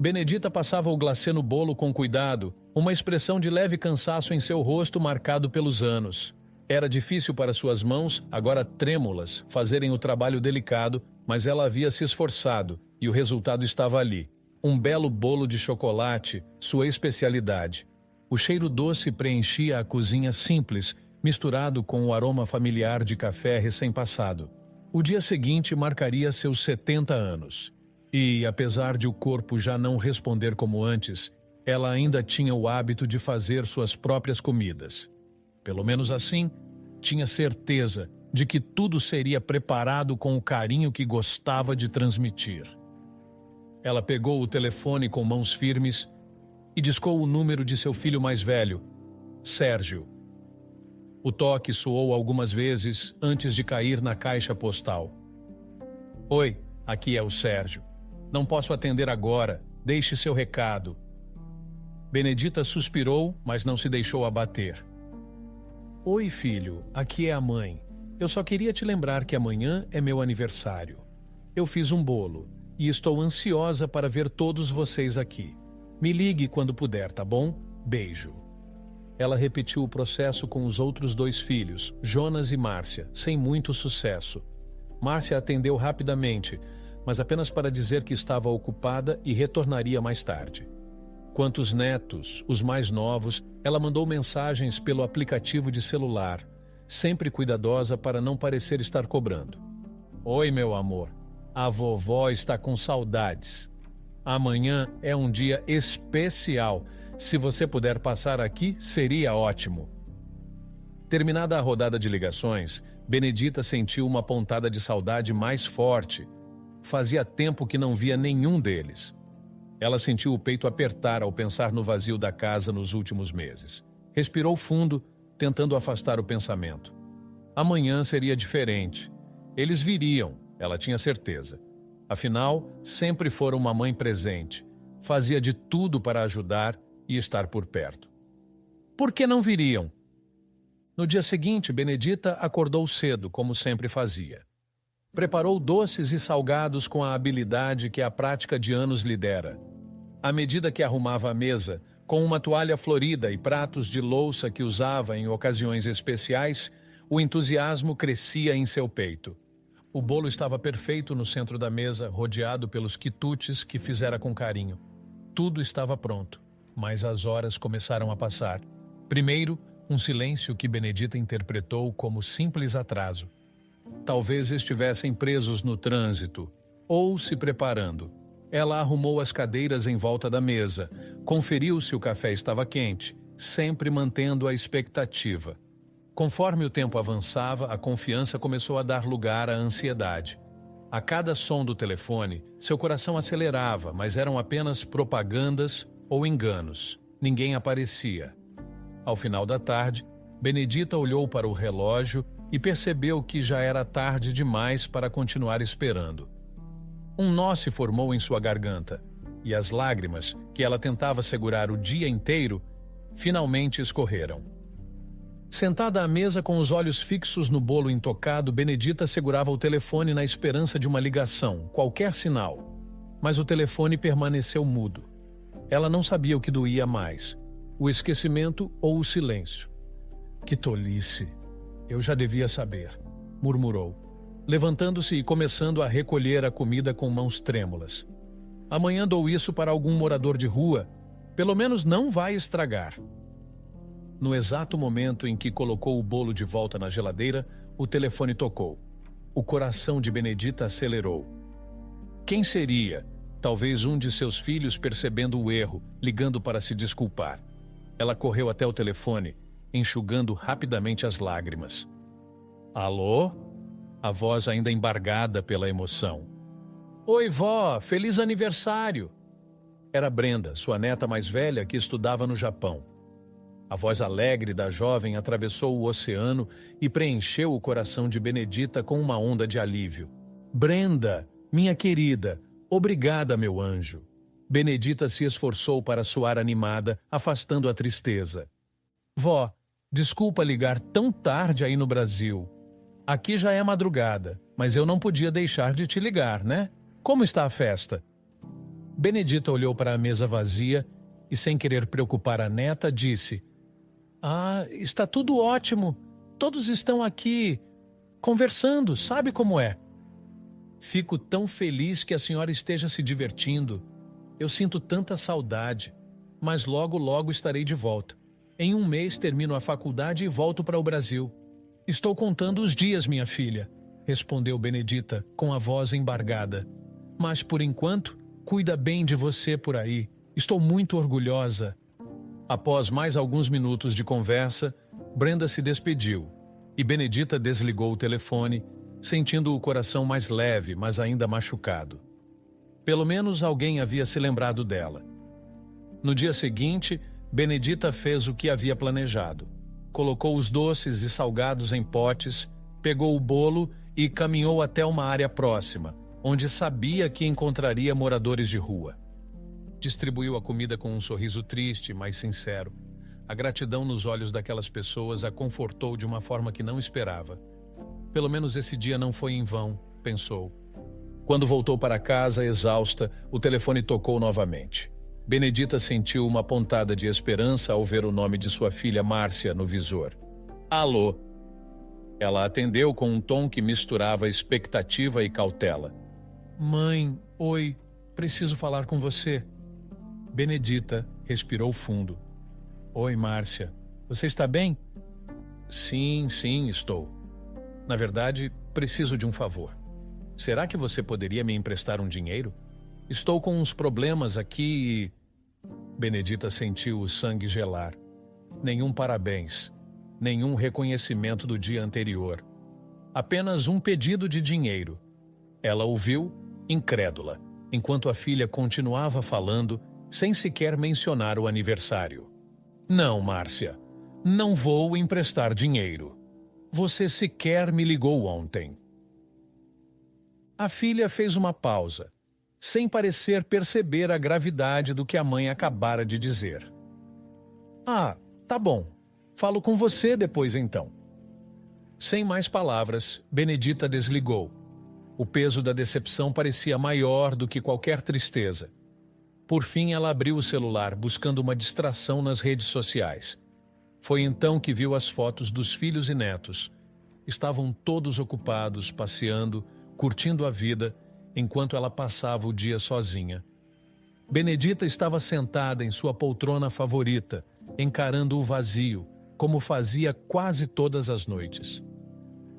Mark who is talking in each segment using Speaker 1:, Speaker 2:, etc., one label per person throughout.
Speaker 1: Benedita passava o glacê no bolo com cuidado, uma expressão de leve cansaço em seu rosto marcado pelos anos. Era difícil para suas mãos, agora trêmulas, fazerem o trabalho delicado, mas ela havia se esforçado e o resultado estava ali. Um belo bolo de chocolate, sua especialidade. O cheiro doce preenchia a cozinha simples, misturado com o aroma familiar de café recém-passado. O dia seguinte marcaria seus 70 anos. E, apesar de o corpo já não responder como antes, ela ainda tinha o hábito de fazer suas próprias comidas. Pelo menos assim, tinha certeza de que tudo seria preparado com o carinho que gostava de transmitir. Ela pegou o telefone com mãos firmes e discou o número de seu filho mais velho, Sérgio. O toque soou algumas vezes antes de cair na caixa postal. Oi, aqui é o Sérgio. Não posso atender agora. Deixe seu recado. Benedita suspirou, mas não se deixou abater. Oi, filho. Aqui é a mãe. Eu só queria te lembrar que amanhã é meu aniversário. Eu fiz um bolo e estou ansiosa para ver todos vocês aqui. Me ligue quando puder, tá bom? Beijo. Ela repetiu o processo com os outros 2 filhos, Jonas e Márcia, sem muito sucesso. Márcia atendeu rapidamente, mas apenas para dizer que estava ocupada e retornaria mais tarde. Quanto aos netos, os mais novos, ela mandou mensagens pelo aplicativo de celular, sempre cuidadosa para não parecer estar cobrando. Oi, meu amor. A vovó está com saudades. Amanhã é um dia especial. Se você puder passar aqui, seria ótimo. Terminada a rodada de ligações, Benedita sentiu uma pontada de saudade mais forte. Fazia tempo que não via nenhum deles. Ela sentiu o peito apertar ao pensar no vazio da casa nos últimos meses. Respirou fundo, tentando afastar o pensamento. Amanhã seria diferente. Eles viriam, ela tinha certeza. Afinal, sempre foram uma mãe presente. Fazia de tudo para ajudar e estar por perto. Por que não viriam? No dia seguinte, Benedita acordou cedo, como sempre fazia. Preparou doces e salgados com a habilidade que a prática de anos lhe dera. À medida que arrumava a mesa, com uma toalha florida e pratos de louça que usava em ocasiões especiais, o entusiasmo crescia em seu peito. O bolo estava perfeito no centro da mesa, rodeado pelos quitutes que fizera com carinho. Tudo estava pronto, mas as horas começaram a passar. Primeiro, um silêncio que Benedita interpretou como simples atraso. Talvez estivessem presos no trânsito, ou se preparando. Ela arrumou as cadeiras em volta da mesa, conferiu se o café estava quente, sempre mantendo a expectativa. Conforme o tempo avançava, a confiança começou a dar lugar à ansiedade. A cada som do telefone, seu coração acelerava, mas eram apenas propagandas ou enganos. Ninguém aparecia. Ao final da tarde, Benedita olhou para o relógio e percebeu que já era tarde demais para continuar esperando. Um nó se formou em sua garganta, e as lágrimas, que ela tentava segurar o dia inteiro, finalmente escorreram. Sentada à mesa com os olhos fixos no bolo intocado, Benedita segurava o telefone na esperança de uma ligação, qualquer sinal. Mas o telefone permaneceu mudo. Ela não sabia o que doía mais, o esquecimento ou o silêncio. Que tolice! Eu já devia saber, murmurou, levantando-se e começando a recolher a comida com mãos trêmulas. Amanhã dou isso para algum morador de rua. Pelo menos não vai estragar. No exato momento em que colocou o bolo de volta na geladeira, o telefone tocou. O coração de Benedita acelerou. Quem seria? Talvez um de seus filhos percebendo o erro, ligando para se desculpar. Ela correu até o telefone, enxugando rapidamente as lágrimas. Alô? A voz ainda embargada pela emoção. Oi, vó, feliz aniversário! Era Brenda, sua neta mais velha, que estudava no Japão. A voz alegre da jovem atravessou o oceano e preencheu o coração de Benedita com uma onda de alívio. Brenda, minha querida, obrigada, meu anjo. Benedita se esforçou para soar animada, afastando a tristeza. Vó, desculpa ligar tão tarde aí no Brasil. Aqui já é madrugada, mas eu não podia deixar de te ligar, né? Como está a festa? Benedita olhou para a mesa vazia e, sem querer preocupar a neta, disse: "Ah, está tudo ótimo. Todos estão aqui conversando, sabe como é? Fico tão feliz que a senhora esteja se divertindo. Eu sinto tanta saudade, mas logo, logo estarei de volta. Em um mês termino a faculdade e volto para o Brasil. Estou contando os dias, minha filha", respondeu Benedita com a voz embargada. "Mas, por enquanto, cuida bem de você por aí. Estou muito orgulhosa." Após mais alguns minutos de conversa, Brenda se despediu e Benedita desligou o telefone, sentindo o coração mais leve, mas ainda machucado. Pelo menos alguém havia se lembrado dela. No dia seguinte, Benedita fez o que havia planejado. Colocou os doces e salgados em potes, pegou o bolo e caminhou até uma área próxima, onde sabia que encontraria moradores de rua. Distribuiu a comida com um sorriso triste, mas sincero. A gratidão nos olhos daquelas pessoas a confortou de uma forma que não esperava. Pelo menos esse dia não foi em vão, pensou. Quando voltou para casa, exausta, o telefone tocou novamente. Benedita sentiu uma pontada de esperança ao ver o nome de sua filha Márcia no visor. "Alô?" Ela atendeu com um tom que misturava expectativa e cautela. "Mãe, oi, preciso falar com você." Benedita respirou fundo. "Oi, Márcia. Você está bem?" Sim, estou. Na verdade, preciso de um favor. Será que você poderia me emprestar um dinheiro? Estou com uns problemas aqui e..." Benedita sentiu o sangue gelar. Nenhum parabéns, nenhum reconhecimento do dia anterior. Apenas um pedido de dinheiro. Ela ouviu, incrédula, enquanto a filha continuava falando, sem sequer mencionar o aniversário. "Não, Márcia, não vou emprestar dinheiro. Você sequer me ligou ontem." A filha fez uma pausa, sem parecer perceber a gravidade do que a mãe acabara de dizer. "Ah, tá bom. Falo com você depois então." Sem mais palavras, Benedita desligou. O peso da decepção parecia maior do que qualquer tristeza. Por fim, ela abriu o celular, buscando uma distração nas redes sociais. Foi então que viu as fotos dos filhos e netos. Estavam todos ocupados, passeando, curtindo a vida, enquanto ela passava o dia sozinha. Benedita estava sentada em sua poltrona favorita, encarando o vazio, como fazia quase todas as noites.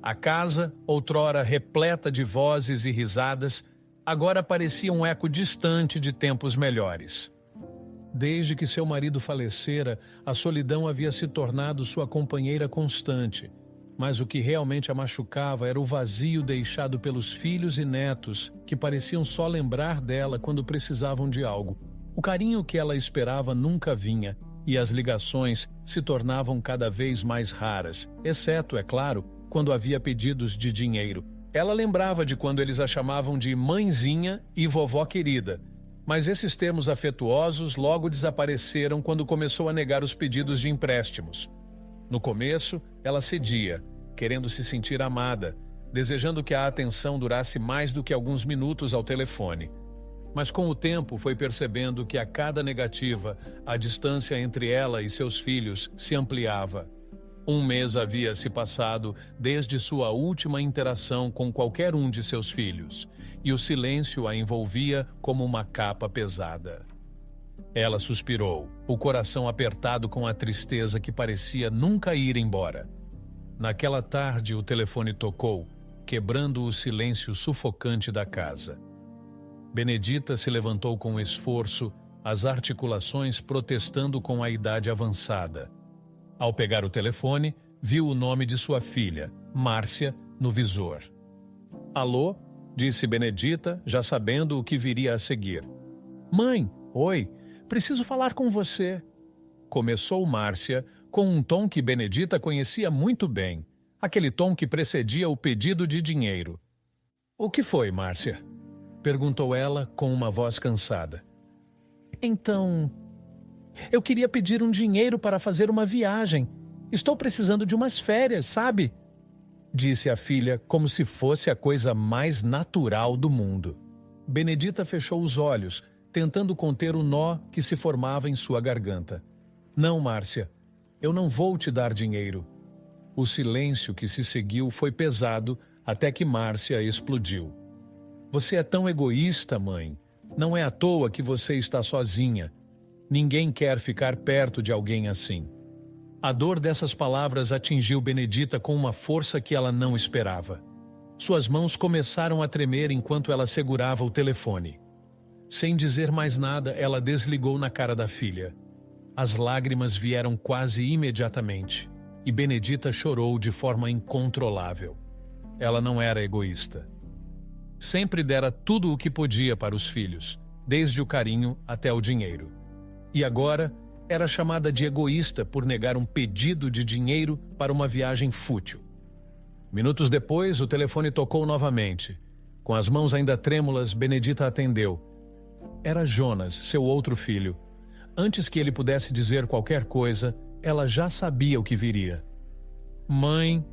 Speaker 1: A casa, outrora repleta de vozes e risadas, agora parecia um eco distante de tempos melhores. Desde que seu marido falecera, a solidão havia se tornado sua companheira constante, mas o que realmente a machucava era o vazio deixado pelos filhos e netos, que pareciam só lembrar dela quando precisavam de algo. O carinho que ela esperava nunca vinha, e as ligações se tornavam cada vez mais raras, exceto, é claro, quando havia pedidos de dinheiro. Ela lembrava de quando eles a chamavam de mãezinha e vovó querida, mas esses termos afetuosos logo desapareceram quando começou a negar os pedidos de empréstimos. No começo, ela cedia, querendo se sentir amada, desejando que a atenção durasse mais do que alguns minutos ao telefone. Mas com o tempo foi percebendo que a cada negativa, a distância entre ela e seus filhos se ampliava. Um mês havia se passado desde sua última interação com qualquer um de seus filhos, e o silêncio a envolvia como uma capa pesada. Ela suspirou, o coração apertado com a tristeza que parecia nunca ir embora. Naquela tarde, o telefone tocou, quebrando o silêncio sufocante da casa. Benedita se levantou com esforço, as articulações protestando com a idade avançada. Ao pegar o telefone, viu o nome de sua filha, Márcia, no visor. "Alô?", disse Benedita, já sabendo o que viria a seguir. "Mãe, oi, preciso falar com você." Começou Márcia com um tom que Benedita conhecia muito bem, aquele tom que precedia o pedido de dinheiro. "O que foi, Márcia?", perguntou ela com uma voz cansada. "Então, eu queria pedir um dinheiro para fazer uma viagem. Estou precisando de umas férias, sabe?", disse a filha como se fosse a coisa mais natural do mundo. Benedita fechou os olhos, tentando conter o nó que se formava em sua garganta. Não, Márcia, eu não vou te dar dinheiro. O silêncio que se seguiu foi pesado até que Márcia explodiu. Você é tão egoísta, mãe. Não é à toa que você está sozinha. Ninguém quer ficar perto de alguém assim. A dor dessas palavras atingiu Benedita com uma força que ela não esperava. Suas mãos começaram a tremer enquanto ela segurava o telefone. Sem dizer mais nada, ela desligou na cara da filha. As lágrimas vieram quase imediatamente, e Benedita chorou de forma incontrolável. Ela não era egoísta. Sempre dera tudo o que podia para os filhos, desde o carinho até o dinheiro. E agora era chamada de egoísta por negar um pedido de dinheiro para uma viagem fútil. Minutos depois, o telefone tocou novamente. Com as mãos ainda trêmulas, Benedita atendeu. Era Jonas, seu outro filho. Antes que ele pudesse dizer qualquer coisa, ela já sabia o que viria. Mãe,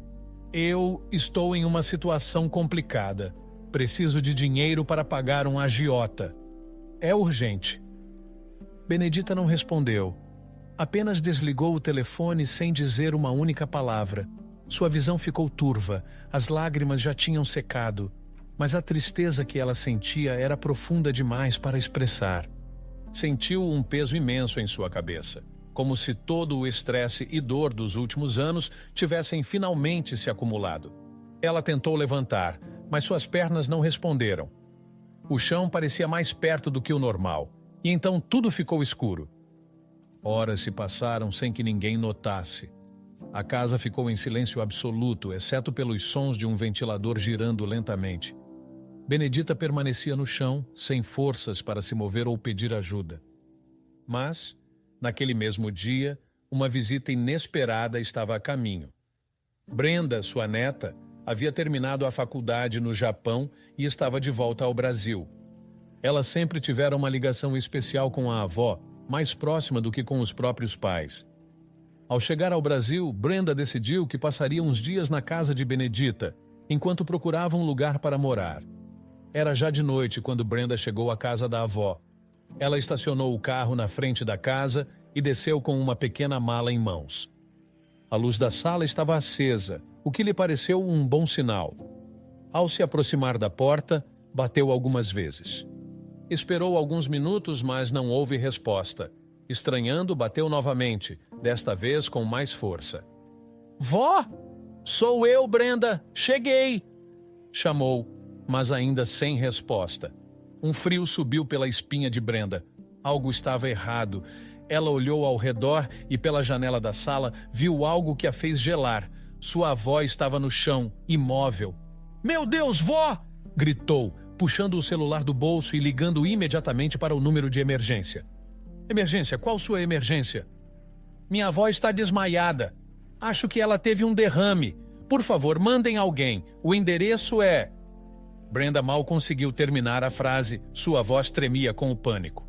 Speaker 1: eu estou em uma situação complicada. Preciso de dinheiro para pagar um agiota. É urgente. Benedita não respondeu. Apenas desligou o telefone sem dizer uma única palavra. Sua visão ficou turva, as lágrimas já tinham secado, mas a tristeza que ela sentia era profunda demais para expressar. Sentiu um peso imenso em sua cabeça, como se todo o estresse e dor dos últimos anos tivessem finalmente se acumulado. Ela tentou levantar, mas suas pernas não responderam. O chão parecia mais perto do que o normal, e então tudo ficou escuro. Horas se passaram sem que ninguém notasse. A casa ficou em silêncio absoluto, exceto pelos sons de um ventilador girando lentamente. Benedita permanecia no chão, sem forças para se mover ou pedir ajuda. Mas, naquele mesmo dia, uma visita inesperada estava a caminho. Brenda, sua neta, havia terminado a faculdade no Japão e estava de volta ao Brasil. Ela sempre tivera uma ligação especial com a avó, mais próxima do que com os próprios pais. Ao chegar ao Brasil, Brenda decidiu que passaria uns dias na casa de Benedita, enquanto procurava um lugar para morar. Era já de noite quando Brenda chegou à casa da avó. Ela estacionou o carro na frente da casa e desceu com uma pequena mala em mãos. A luz da sala estava acesa, o que lhe pareceu um bom sinal. Ao se aproximar da porta, bateu algumas vezes. Esperou alguns minutos, mas não houve resposta. Estranhando, bateu novamente, desta vez com mais força. Vó! Sou eu, Brenda! Cheguei! Chamou, mas ainda sem resposta. Um frio subiu pela espinha de Brenda. Algo estava errado. Ela olhou ao redor e pela janela da sala viu algo que a fez gelar. Sua avó estava no chão, imóvel. Meu Deus, vó! Gritou, puxando o celular do bolso e ligando imediatamente para o número de emergência. Emergência? Qual sua emergência? Minha avó está desmaiada. Acho que ela teve um derrame. Por favor, mandem alguém. O endereço é... Brenda mal conseguiu terminar a frase. Sua voz tremia com o pânico.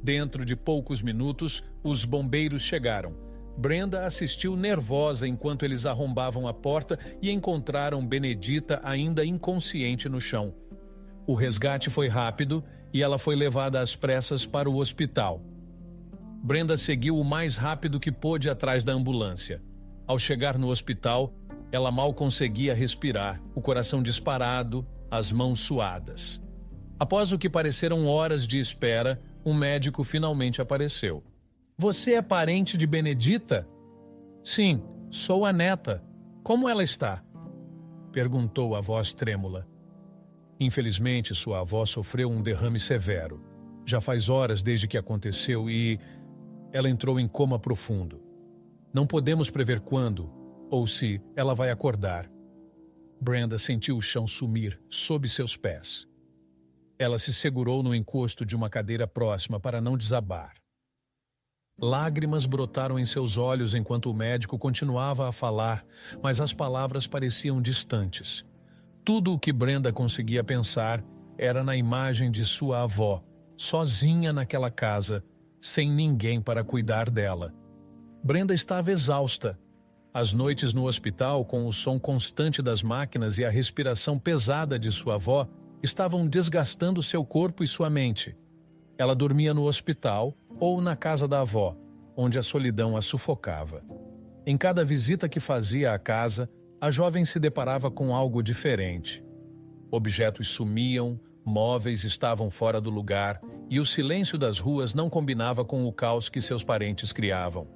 Speaker 1: Dentro de poucos minutos, os bombeiros chegaram. Brenda assistiu nervosa enquanto eles arrombavam a porta e encontraram Benedita ainda inconsciente no chão. O resgate foi rápido e ela foi levada às pressas para o hospital. Brenda seguiu o mais rápido que pôde atrás da ambulância. Ao chegar no hospital, ela mal conseguia respirar, o coração disparado, as mãos suadas. Após o que pareceram horas de espera, um médico finalmente apareceu. Você é parente de Benedita? Sim, sou a neta. Como ela está? Perguntou a voz trêmula. Infelizmente, sua avó sofreu um derrame severo. Já faz horas desde que aconteceu e... ela entrou em coma profundo. Não podemos prever quando ou se ela vai acordar. Brenda sentiu o chão sumir sob seus pés. Ela se segurou no encosto de uma cadeira próxima para não desabar. Lágrimas brotaram em seus olhos enquanto o médico continuava a falar, mas as palavras pareciam distantes. Tudo o que Brenda conseguia pensar era na imagem de sua avó, sozinha naquela casa, sem ninguém para cuidar dela. Brenda estava exausta. As noites no hospital, com o som constante das máquinas e a respiração pesada de sua avó, estavam desgastando seu corpo e sua mente. Ela dormia no hospital ou na casa da avó, onde a solidão a sufocava. Em cada visita que fazia à casa, a jovem se deparava com algo diferente. Objetos sumiam, móveis estavam fora do lugar e o silêncio das ruas não combinava com o caos que seus parentes criavam.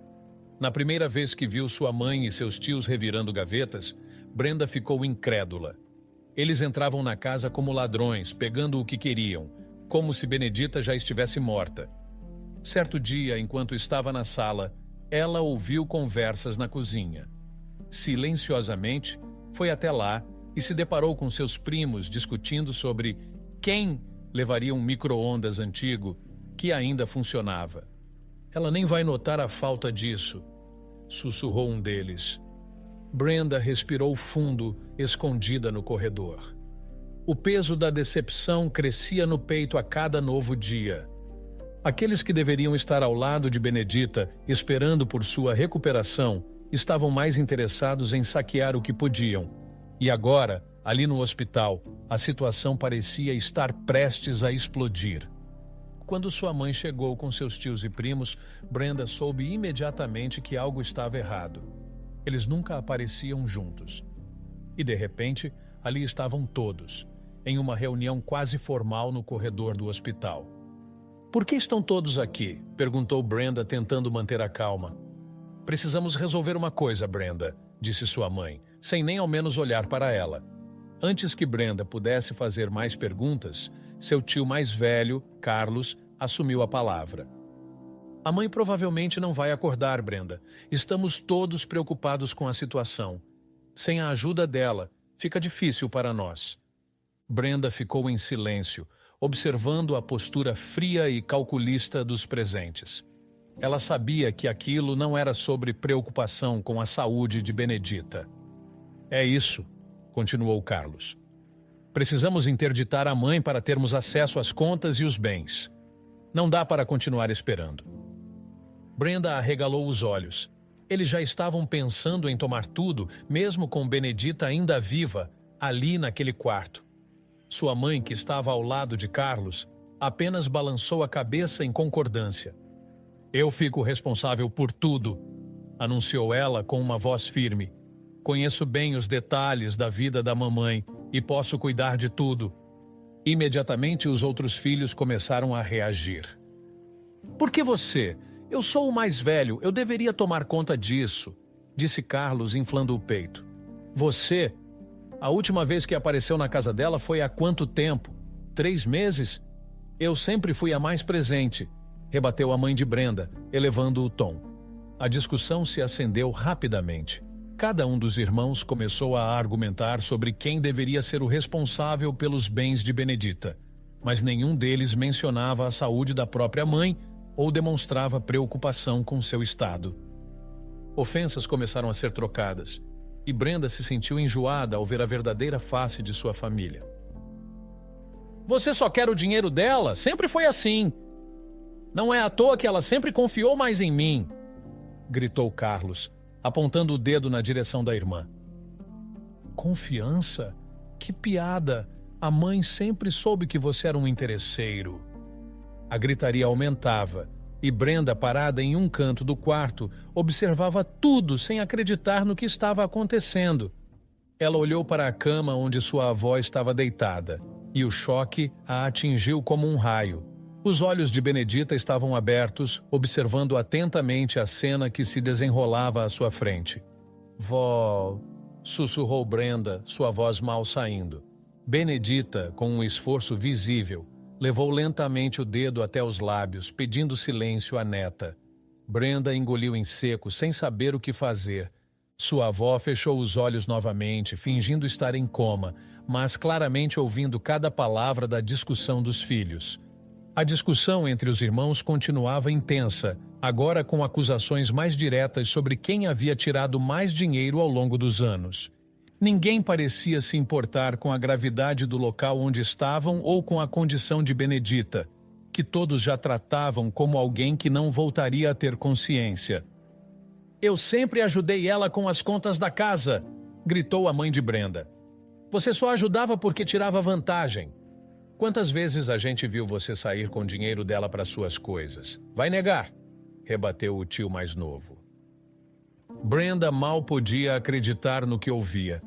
Speaker 1: Na primeira vez que viu sua mãe e seus tios revirando gavetas, Brenda ficou incrédula. Eles entravam na casa como ladrões, pegando o que queriam, como se Benedita já estivesse morta. Certo dia, enquanto estava na sala, ela ouviu conversas na cozinha. Silenciosamente, foi até lá e se deparou com seus primos discutindo sobre quem levaria um micro-ondas antigo que ainda funcionava. Ela nem vai notar a falta disso, sussurrou um deles. Brenda respirou fundo, escondida no corredor. O peso da decepção crescia no peito a cada novo dia. Aqueles que deveriam estar ao lado de Benedita, esperando por sua recuperação, estavam mais interessados em saquear o que podiam. E agora, ali no hospital, a situação parecia estar prestes a explodir. Quando sua mãe chegou com seus tios e primos, Brenda soube imediatamente que algo estava errado. Eles nunca apareciam juntos. E, de repente, ali estavam todos, em uma reunião quase formal no corredor do hospital. "Por que estão todos aqui?" perguntou Brenda, tentando manter a calma. "Precisamos resolver uma coisa, Brenda", disse sua mãe, sem nem ao menos olhar para ela. Antes que Brenda pudesse fazer mais perguntas, seu tio mais velho, Carlos, assumiu a palavra. "A mãe provavelmente não vai acordar, Brenda. Estamos todos preocupados com a situação. Sem a ajuda dela, fica difícil para nós." Brenda ficou em silêncio, observando a postura fria e calculista dos presentes. Ela sabia que aquilo não era sobre preocupação com a saúde de Benedita. "É isso", continuou Carlos. "Precisamos interditar a mãe para termos acesso às contas e os bens. Não dá para continuar esperando." Brenda arregalou os olhos. Eles já estavam pensando em tomar tudo, mesmo com Benedita ainda viva, ali naquele quarto. Sua mãe, que estava ao lado de Carlos, apenas balançou a cabeça em concordância. "Eu fico responsável por tudo", anunciou ela com uma voz firme. "Conheço bem os detalhes da vida da mamãe e posso cuidar de tudo." Imediatamente os outros filhos começaram a reagir. "Por que você? Eu sou o mais velho, eu deveria tomar conta disso", disse Carlos, inflando o peito. "Você? A última vez que apareceu na casa dela foi há quanto tempo? 3 meses? Eu sempre fui a mais presente", rebateu a mãe de Brenda, elevando o tom. A discussão se acendeu rapidamente. Cada um dos irmãos começou a argumentar sobre quem deveria ser o responsável pelos bens de Benedita, mas nenhum deles mencionava a saúde da própria mãe ou demonstrava preocupação com seu estado. Ofensas começaram a ser trocadas, e Brenda se sentiu enjoada ao ver a verdadeira face de sua família. "Você só quer o dinheiro dela? Sempre foi assim. Não é à toa que ela sempre confiou mais em mim", gritou Carlos, apontando o dedo na direção da irmã. "Confiança? Que piada! A mãe sempre soube que você era um interesseiro." A gritaria aumentava, e Brenda, parada em um canto do quarto, observava tudo sem acreditar no que estava acontecendo. Ela olhou para a cama onde sua avó estava deitada, e o choque a atingiu como um raio. Os olhos de Benedita estavam abertos, observando atentamente a cena que se desenrolava à sua frente. "Vó", sussurrou Brenda, sua voz mal saindo. Benedita, com um esforço visível, levou lentamente o dedo até os lábios, pedindo silêncio à neta. Brenda engoliu em seco, sem saber o que fazer. Sua avó fechou os olhos novamente, fingindo estar em coma, mas claramente ouvindo cada palavra da discussão dos filhos. A discussão entre os irmãos continuava intensa, agora com acusações mais diretas sobre quem havia tirado mais dinheiro ao longo dos anos. Ninguém parecia se importar com a gravidade do local onde estavam ou com a condição de Benedita, que todos já tratavam como alguém que não voltaria a ter consciência. "Eu sempre ajudei ela com as contas da casa", gritou a mãe de Brenda. "Você só ajudava porque tirava vantagem." Quantas vezes a gente viu você sair com dinheiro dela para suas coisas? Vai negar? Rebateu o tio mais novo. Brenda mal podia acreditar no que ouvia.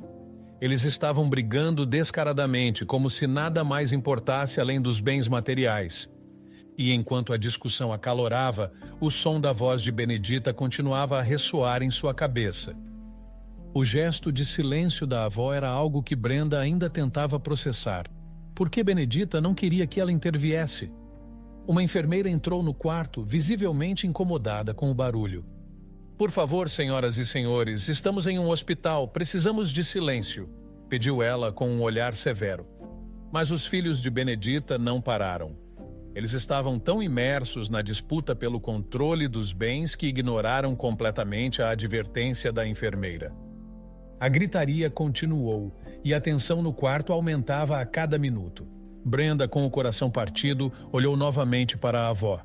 Speaker 1: Eles estavam brigando descaradamente, como se nada mais importasse além dos bens materiais. E enquanto a discussão acalorava, o som da voz de Benedita continuava a ressoar em sua cabeça. O gesto de silêncio da avó era algo que Brenda ainda tentava processar. Por que Benedita não queria que ela interviesse? Uma enfermeira entrou no quarto, visivelmente incomodada com o barulho. Por favor, senhoras e senhores, estamos em um hospital, precisamos de silêncio, pediu ela com um olhar severo. Mas os filhos de Benedita não pararam. Eles estavam tão imersos na disputa pelo controle dos bens que ignoraram completamente a advertência da enfermeira. A gritaria continuou e a tensão no quarto aumentava a cada minuto. Brenda, com o coração partido, olhou novamente para a avó.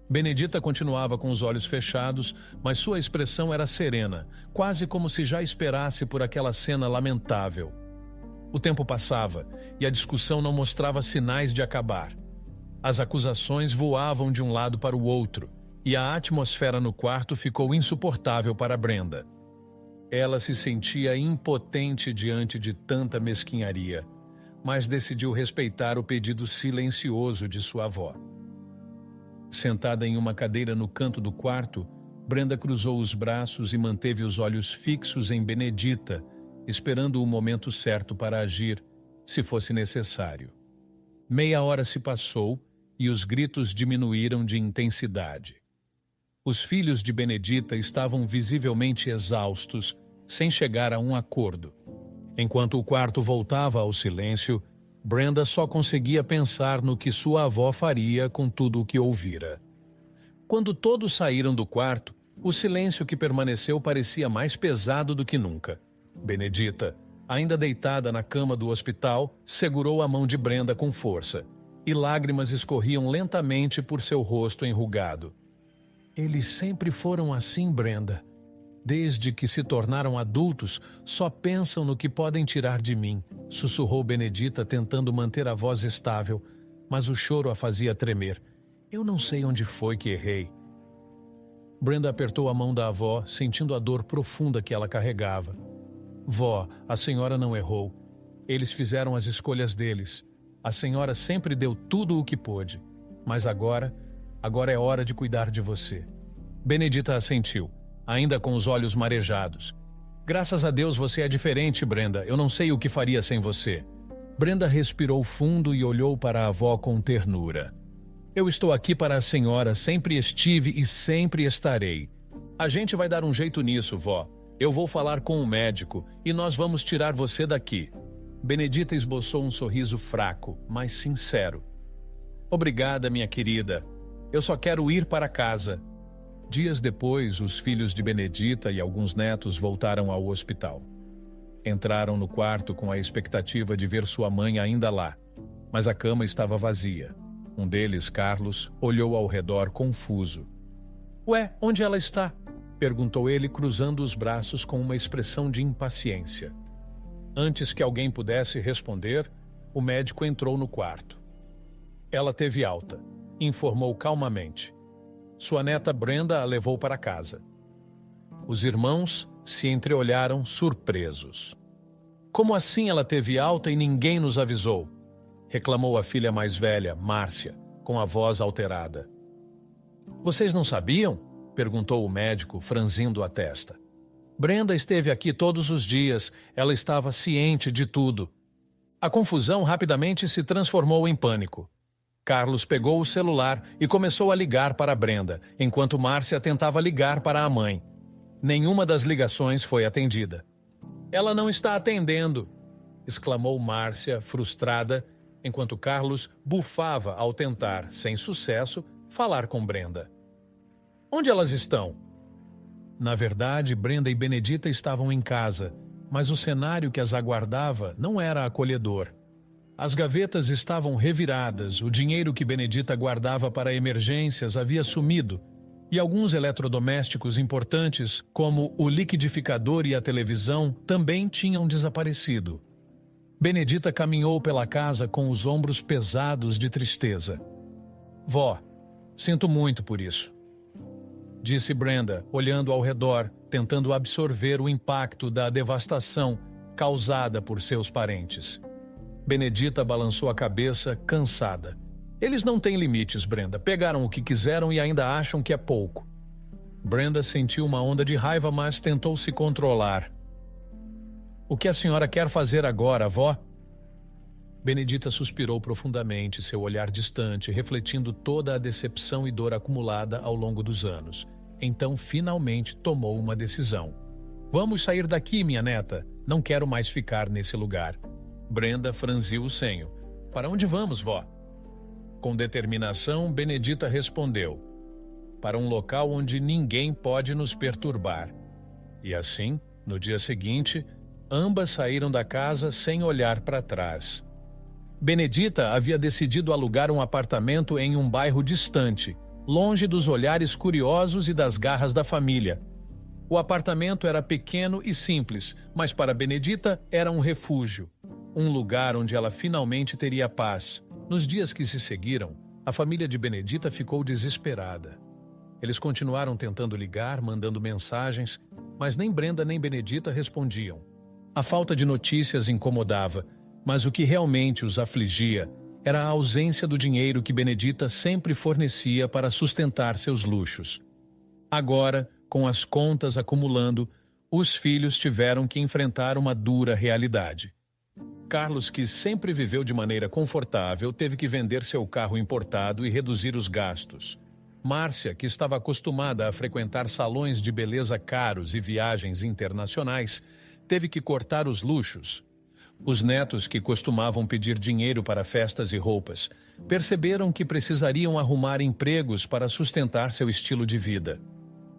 Speaker 1: Benedita continuava com os olhos fechados, mas sua expressão era serena, quase como se já esperasse por aquela cena lamentável. O tempo passava e a discussão não mostrava sinais de acabar. As acusações voavam de um lado para o outro e a atmosfera no quarto ficou insuportável para Brenda. Ela se sentia impotente diante de tanta mesquinharia, mas decidiu respeitar o pedido silencioso de sua avó. Sentada em uma cadeira no canto do quarto, Brenda cruzou os braços e manteve os olhos fixos em Benedita, esperando o momento certo para agir, se fosse necessário. Meia hora se passou e os gritos diminuíram de intensidade. Os filhos de Benedita estavam visivelmente exaustos, sem chegar a um acordo. Enquanto o quarto voltava ao silêncio, Brenda só conseguia pensar no que sua avó faria com tudo o que ouvira. Quando todos saíram do quarto, o silêncio que permaneceu parecia mais pesado do que nunca. Benedita, ainda deitada na cama do hospital, segurou a mão de Brenda com força, e lágrimas escorriam lentamente por seu rosto enrugado. Eles sempre foram assim, Brenda. Desde que se tornaram adultos, só pensam no que podem tirar de mim, sussurrou Benedita tentando manter a voz estável, mas o choro a fazia tremer. Eu não sei onde foi que errei. Brenda apertou a mão da avó, sentindo a dor profunda que ela carregava. Vó, a senhora não errou. Eles fizeram as escolhas deles. A senhora sempre deu tudo o que pôde. Mas agora é hora de cuidar de você. Benedita assentiu, ainda com os olhos marejados. Graças a Deus você é diferente, Brenda. Eu não sei o que faria sem você. Brenda respirou fundo e olhou para a avó com ternura. Eu estou aqui para a senhora, sempre estive e sempre estarei. A gente vai dar um jeito nisso, vó. Eu vou falar com o médico e nós vamos tirar você daqui. Benedita esboçou um sorriso fraco, mas sincero. Obrigada, minha querida. Eu só quero ir para casa. Dias depois, os filhos de Benedita e alguns netos voltaram ao hospital. Entraram no quarto com a expectativa de ver sua mãe ainda lá, mas a cama estava vazia. Um deles, Carlos, olhou ao redor confuso. Ué, onde ela está? Perguntou ele, cruzando os braços com uma expressão de impaciência. Antes que alguém pudesse responder, o médico entrou no quarto. Ela teve alta, informou calmamente. Sua neta Brenda a levou para casa. Os irmãos se entreolharam surpresos. Como assim ela teve alta e ninguém nos avisou? Reclamou a filha mais velha, Márcia, com a voz alterada. Vocês não sabiam? Perguntou o médico, franzindo a testa. Brenda esteve aqui todos os dias, ela estava ciente de tudo. A confusão rapidamente se transformou em pânico. Carlos pegou o celular e começou a ligar para Brenda, enquanto Márcia tentava ligar para a mãe. Nenhuma das ligações foi atendida. Ela não está atendendo, exclamou Márcia, frustrada, enquanto Carlos bufava ao tentar, sem sucesso, falar com Brenda. Onde elas estão? Na verdade, Brenda e Benedita estavam em casa, mas o cenário que as aguardava não era acolhedor. As gavetas estavam reviradas, o dinheiro que Benedita guardava para emergências havia sumido, e alguns eletrodomésticos importantes, como o liquidificador e a televisão, também tinham desaparecido. Benedita caminhou pela casa com os ombros pesados de tristeza. Vó, sinto muito por isso, disse Brenda, olhando ao redor, tentando absorver o impacto da devastação causada por seus parentes. Benedita balançou a cabeça, cansada. Eles não têm limites, Brenda. Pegaram o que quiseram e ainda acham que é pouco. Brenda sentiu uma onda de raiva, mas tentou se controlar. O que a senhora quer fazer agora, vó? Benedita suspirou profundamente, seu olhar distante, refletindo toda a decepção e dor acumulada ao longo dos anos. Então, finalmente, tomou uma decisão. Vamos sair daqui, minha neta. Não quero mais ficar nesse lugar. Brenda franziu o senho. Para onde vamos, vó? Com determinação, Benedita respondeu. Para um local onde ninguém pode nos perturbar. E assim, no dia seguinte, ambas saíram da casa sem olhar para trás. Benedita havia decidido alugar um apartamento em um bairro distante, longe dos olhares curiosos e das garras da família. O apartamento era pequeno e simples, mas para Benedita era um refúgio, um lugar onde ela finalmente teria paz. Nos dias que se seguiram, a família de Benedita ficou desesperada. Eles continuaram tentando ligar, mandando mensagens, mas nem Brenda nem Benedita respondiam. A falta de notícias incomodava, mas o que realmente os afligia era a ausência do dinheiro que Benedita sempre fornecia para sustentar seus luxos. Agora, com as contas acumulando, os filhos tiveram que enfrentar uma dura realidade. Carlos, que sempre viveu de maneira confortável, teve que vender seu carro importado e reduzir os gastos. Márcia, que estava acostumada a frequentar salões de beleza caros e viagens internacionais, teve que cortar os luxos. Os netos, que costumavam pedir dinheiro para festas e roupas, perceberam que precisariam arrumar empregos para sustentar seu estilo de vida.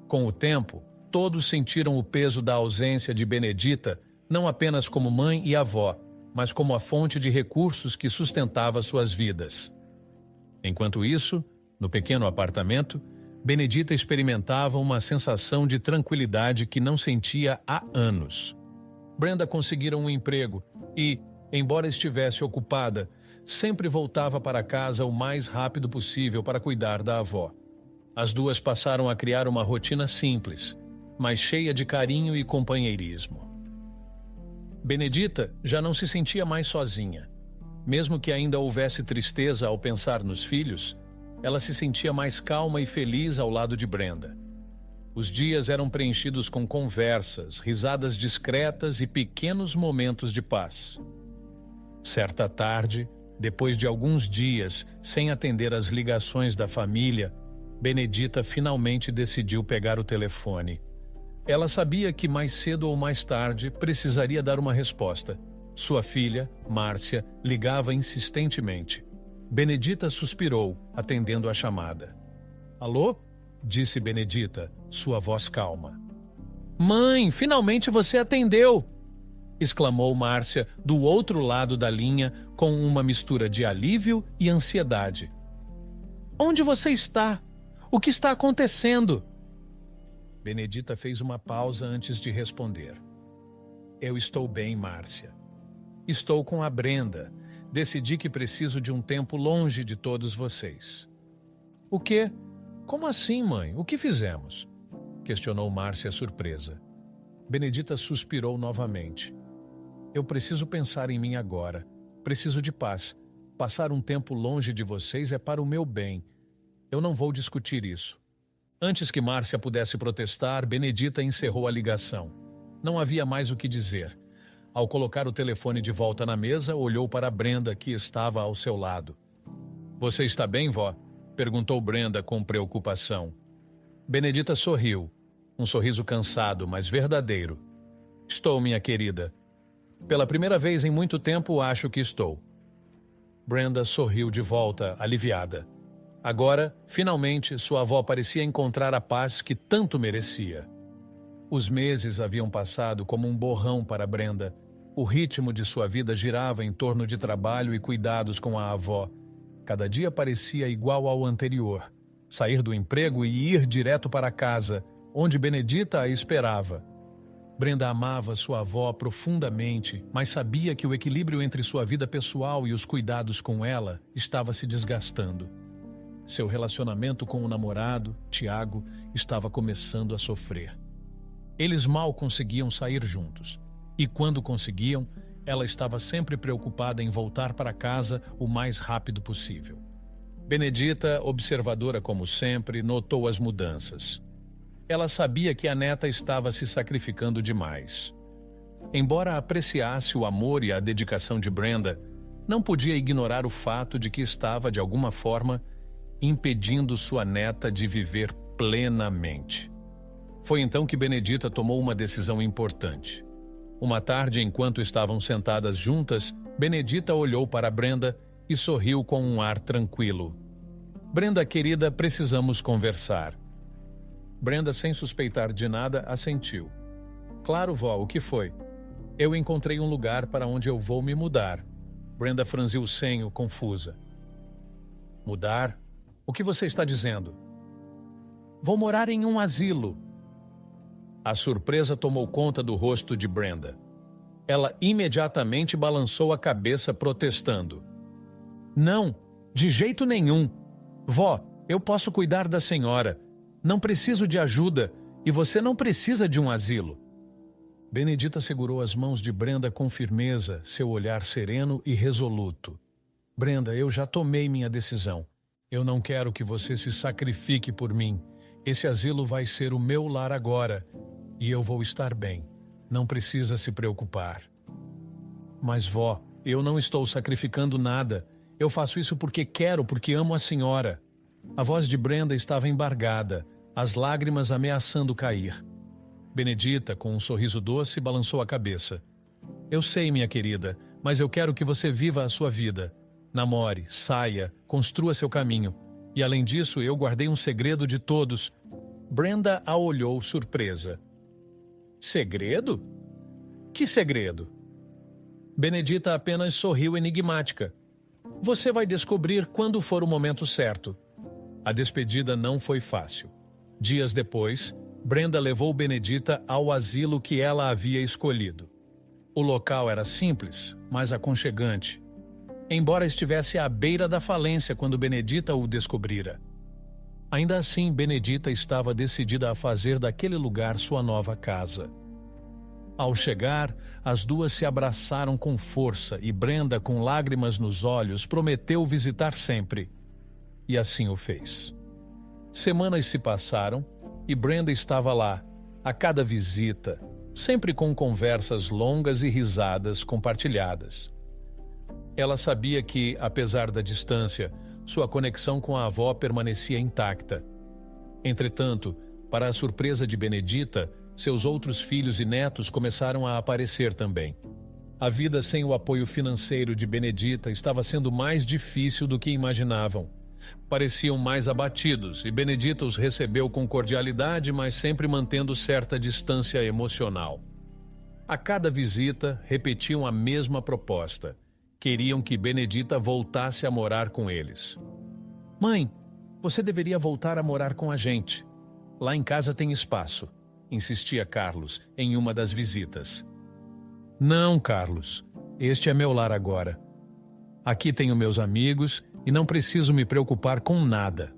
Speaker 1: Com o tempo, todos sentiram o peso da ausência de Benedita, não apenas como mãe e avó, mas como a fonte de recursos que sustentava suas vidas. Enquanto isso, no pequeno apartamento, Benedita experimentava uma sensação de tranquilidade que não sentia há anos. Brenda conseguira um emprego e, embora estivesse ocupada, sempre voltava para casa o mais rápido possível para cuidar da avó. As duas passaram a criar uma rotina simples, mas cheia de carinho e companheirismo. Benedita já não se sentia mais sozinha. Mesmo que ainda houvesse tristeza ao pensar nos filhos, ela se sentia mais calma e feliz ao lado de Brenda. Os dias eram preenchidos com conversas, risadas discretas e pequenos momentos de paz. Certa tarde, depois de alguns dias sem atender às ligações da família, Benedita finalmente decidiu pegar o telefone. Ela sabia que mais cedo ou mais tarde precisaria dar uma resposta. Sua filha, Márcia, ligava insistentemente. Benedita suspirou, atendendo a chamada. Alô? Disse Benedita, sua voz calma. Mãe, finalmente você atendeu! Exclamou Márcia do outro lado da linha com uma mistura de alívio e ansiedade. Onde você está? O que está acontecendo? Benedita fez uma pausa antes de responder. Eu estou bem, Márcia. Estou com a Brenda. Decidi que preciso de um tempo longe de todos vocês. O quê? Como assim, mãe? O que fizemos? Questionou Márcia surpresa. Benedita suspirou novamente. Eu preciso pensar em mim agora. Preciso de paz. Passar um tempo longe de vocês é para o meu bem. Eu não vou discutir isso. Antes que Márcia pudesse protestar, Benedita encerrou a ligação. Não havia mais o que dizer. Ao colocar o telefone de volta na mesa, olhou para Brenda, que estava ao seu lado. Você está bem, vó? Perguntou Brenda com preocupação. Benedita sorriu. Um sorriso cansado, mas verdadeiro. Estou, minha querida. Pela primeira vez em muito tempo, acho que estou. Brenda sorriu de volta, aliviada. Agora, finalmente, sua avó parecia encontrar a paz que tanto merecia. Os meses haviam passado como um borrão para Brenda. O ritmo de sua vida girava em torno de trabalho e cuidados com a avó. Cada dia parecia igual ao anterior. Sair do emprego e ir direto para casa, onde Benedita a esperava. Brenda amava sua avó profundamente, mas sabia que o equilíbrio entre sua vida pessoal e os cuidados com ela estava se desgastando. Seu relacionamento com o namorado, Tiago, estava começando a sofrer. Eles mal conseguiam sair juntos, e quando conseguiam, ela estava sempre preocupada em voltar para casa o mais rápido possível. Benedita, observadora como sempre, notou as mudanças. Ela sabia que a neta estava se sacrificando demais. Embora apreciasse o amor e a dedicação de Brenda, não podia ignorar o fato de que estava, de alguma forma, impedindo sua neta de viver plenamente. Foi então que Benedita tomou uma decisão importante. Uma tarde, enquanto estavam sentadas juntas, Benedita olhou para Brenda e sorriu com um ar tranquilo. "Brenda, querida, precisamos conversar." Brenda, sem suspeitar de nada, assentiu. "Claro, vó, o que foi?" "Eu encontrei um lugar para onde eu vou me mudar." Brenda franziu o senho, confusa. "Mudar? O que você está dizendo?" "Vou morar em um asilo." A surpresa tomou conta do rosto de Brenda. Ela imediatamente balançou a cabeça, protestando. "Não, de jeito nenhum. Vó, eu posso cuidar da senhora. Não preciso de ajuda e você não precisa de um asilo." Benedita segurou as mãos de Brenda com firmeza, seu olhar sereno e resoluto. "Brenda, eu já tomei minha decisão. Eu não quero que você se sacrifique por mim. Esse asilo vai ser o meu lar agora e eu vou estar bem. Não precisa se preocupar." "Mas, vó, eu não estou sacrificando nada. Eu faço isso porque quero, porque amo a senhora." A voz de Brenda estava embargada, as lágrimas ameaçando cair. Benedita, com um sorriso doce, balançou a cabeça. "Eu sei, minha querida, mas eu quero que você viva a sua vida. Namore, saia, construa seu caminho. E além disso, eu guardei um segredo de todos." Brenda a olhou surpresa. "Segredo? Que segredo?" Benedita apenas sorriu enigmática. "Você vai descobrir quando for o momento certo." A despedida não foi fácil. Dias depois, Brenda levou Benedita ao asilo que ela havia escolhido. O local era simples, mas aconchegante. Embora estivesse à beira da falência quando Benedita o descobrira. Ainda assim, Benedita estava decidida a fazer daquele lugar sua nova casa. Ao chegar, as duas se abraçaram com força e Brenda, com lágrimas nos olhos, prometeu visitar sempre. E assim o fez. Semanas se passaram e Brenda estava lá, a cada visita, sempre com conversas longas e risadas compartilhadas. Ela sabia que, apesar da distância, sua conexão com a avó permanecia intacta. Entretanto, para a surpresa de Benedita, seus outros filhos e netos começaram a aparecer também. A vida sem o apoio financeiro de Benedita estava sendo mais difícil do que imaginavam. Pareciam mais abatidos e Benedita os recebeu com cordialidade, mas sempre mantendo certa distância emocional. A cada visita, repetiam a mesma proposta. Queriam que Benedita voltasse a morar com eles. "Mãe, você deveria voltar a morar com a gente. Lá em casa tem espaço", insistia Carlos em uma das visitas. "Não, Carlos. Este é meu lar agora. Aqui tenho meus amigos e não preciso me preocupar com nada."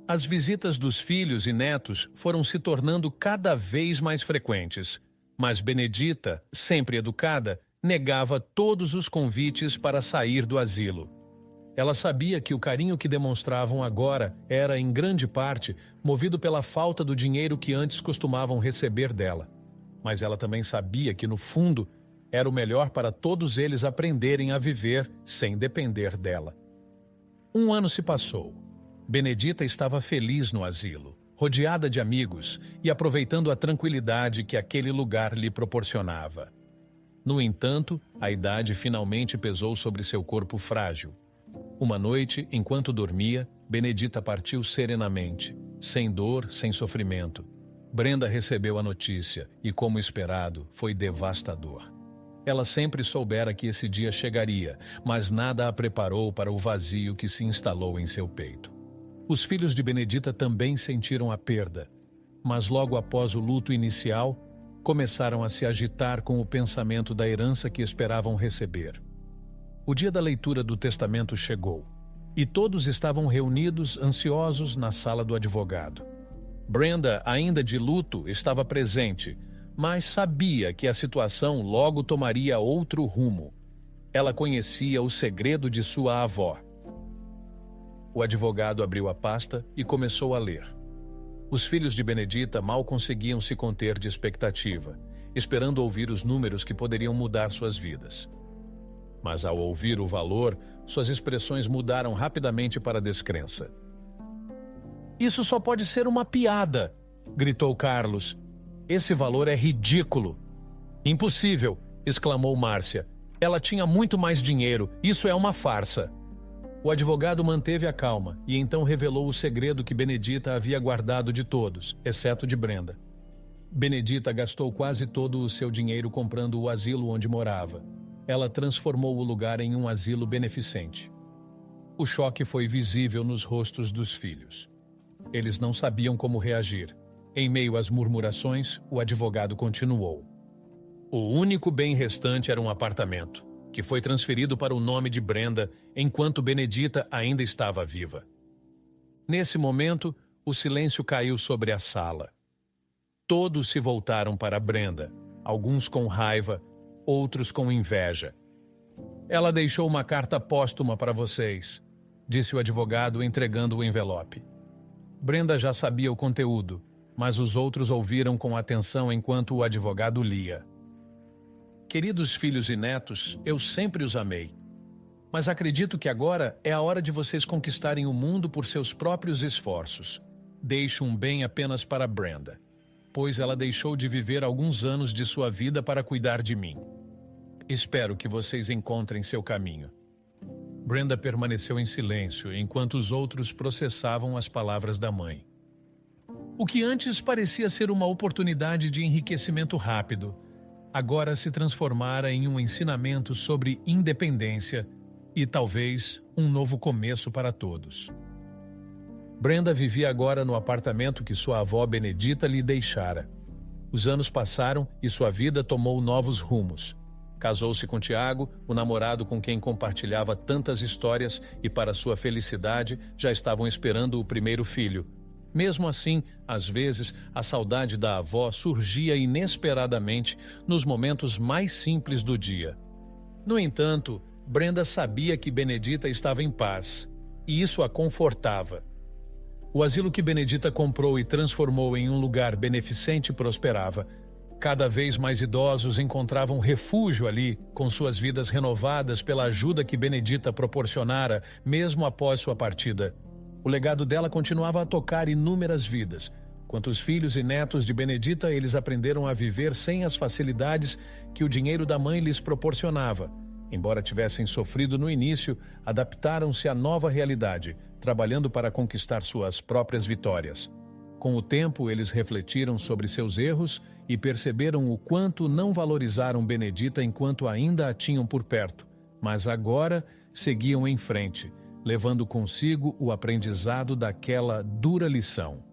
Speaker 1: As visitas dos filhos e netos foram se tornando cada vez mais frequentes, mas Benedita, sempre educada, negava todos os convites para sair do asilo. Ela sabia que o carinho que demonstravam agora era, em grande parte, movido pela falta do dinheiro que antes costumavam receber dela. Mas ela também sabia que, no fundo, era o melhor para todos eles aprenderem a viver sem depender dela. Um ano se passou. Benedita estava feliz no asilo, rodeada de amigos e aproveitando a tranquilidade que aquele lugar lhe proporcionava. No entanto, a idade finalmente pesou sobre seu corpo frágil. Uma noite, enquanto dormia, Benedita partiu serenamente, sem dor, sem sofrimento. Brenda recebeu a notícia e, como esperado, foi devastador. Ela sempre soubera que esse dia chegaria, mas nada a preparou para o vazio que se instalou em seu peito. Os filhos de Benedita também sentiram a perda, mas logo após o luto inicial, começaram a se agitar com o pensamento da herança que esperavam receber. O dia da leitura do testamento chegou, e todos estavam reunidos, ansiosos, na sala do advogado. Brenda, ainda de luto, estava presente, mas sabia que a situação logo tomaria outro rumo. Ela conhecia o segredo de sua avó. O advogado abriu a pasta e começou a ler. Os filhos de Benedita mal conseguiam se conter de expectativa, esperando ouvir os números que poderiam mudar suas vidas. Mas ao ouvir o valor, suas expressões mudaram rapidamente para a descrença. "Isso só pode ser uma piada", gritou Carlos. "Esse valor é ridículo." "Impossível", exclamou Márcia. "Ela tinha muito mais dinheiro. Isso é uma farsa." O advogado manteve a calma e então revelou o segredo que Benedita havia guardado de todos, exceto de Brenda. Benedita gastou quase todo o seu dinheiro comprando o asilo onde morava. Ela transformou o lugar em um asilo beneficente. O choque foi visível nos rostos dos filhos. Eles não sabiam como reagir. Em meio às murmurações, o advogado continuou. O único bem restante era um apartamento, que foi transferido para o nome de Brenda enquanto Benedita ainda estava viva. Nesse momento, o silêncio caiu sobre a sala. Todos se voltaram para Brenda, alguns com raiva, outros com inveja. "Ela deixou uma carta póstuma para vocês", disse o advogado entregando o envelope. Brenda já sabia o conteúdo, mas os outros ouviram com atenção enquanto o advogado lia. "Queridos filhos e netos, eu sempre os amei. Mas acredito que agora é a hora de vocês conquistarem o mundo por seus próprios esforços. Deixo um bem apenas para Brenda, pois ela deixou de viver alguns anos de sua vida para cuidar de mim. Espero que vocês encontrem seu caminho." Brenda permaneceu em silêncio enquanto os outros processavam as palavras da mãe. O que antes parecia ser uma oportunidade de enriquecimento rápido, agora se transformara em um ensinamento sobre independência e talvez um novo começo para todos. Brenda vivia agora no apartamento que sua avó Benedita lhe deixara. Os anos passaram e sua vida tomou novos rumos. Casou-se com Tiago, o namorado com quem compartilhava tantas histórias e, para sua felicidade, já estavam esperando o primeiro filho. Mesmo assim, às vezes, a saudade da avó surgia inesperadamente nos momentos mais simples do dia. No entanto, Brenda sabia que Benedita estava em paz, e isso a confortava. O asilo que Benedita comprou e transformou em um lugar beneficente prosperava. Cada vez mais idosos encontravam refúgio ali, com suas vidas renovadas pela ajuda que Benedita proporcionara, mesmo após sua partida. O legado dela continuava a tocar inúmeras vidas. Quanto os filhos e netos de Benedita, eles aprenderam a viver sem as facilidades que o dinheiro da mãe lhes proporcionava. Embora tivessem sofrido no início, adaptaram-se à nova realidade, trabalhando para conquistar suas próprias vitórias. Com o tempo, eles refletiram sobre seus erros e perceberam o quanto não valorizaram Benedita enquanto ainda a tinham por perto, mas agora seguiam em frente, levando consigo o aprendizado daquela dura lição.